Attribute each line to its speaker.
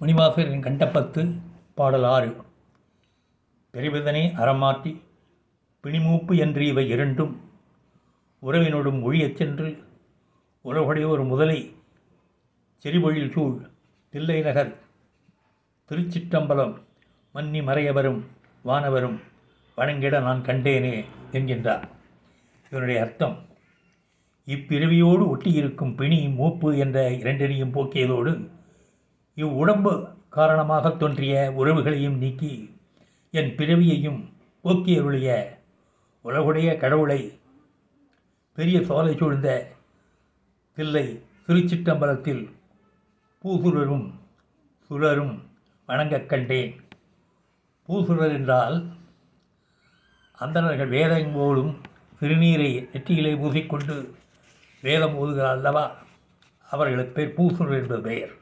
Speaker 1: மணிவாசகரின் கண்டப்பத்து பாடல் 6. பெரிவிதனை அறமாற்றி பிணிமூப்பு என்று இவை இரண்டும் உறவினோடும் ஒழியச் சென்று உலகுடைய ஒரு முதலை செறிபொழில் சூழ் தில்லை நகர் திருச்சிற்றம்பலம் மன்னி மறையவரும் வானவரும் வணங்கிட நான் கண்டேனே என்கின்றார். இதனுடைய அர்த்தம், இப்பிறவியோடு ஒட்டியிருக்கும் பிணி மூப்பு என்ற இரண்டினையும் போக்கியதோடு இவ்வுடம்பு காரணமாக தோன்றிய உறவுகளையும் நீக்கி என் பிறவியையும் போக்கியருளிய உலகுடைய கடவுளை பெரிய சோலை சூழ்ந்த தில்லை திருச்சிற்றம்பலத்தில் பூசுரரும் சுரரும் வணங்கக் கண்டேன். பூசுரர் என்றால் அந்தணர்கள் வேதம் போலும் திருநீரை நெற்றியிலே பூசிக்கொண்டு வேதம் ஓதுகிறார் அல்லவா, அவர்களுக்கு பேர் பூசுரர் என்பது பெயர்.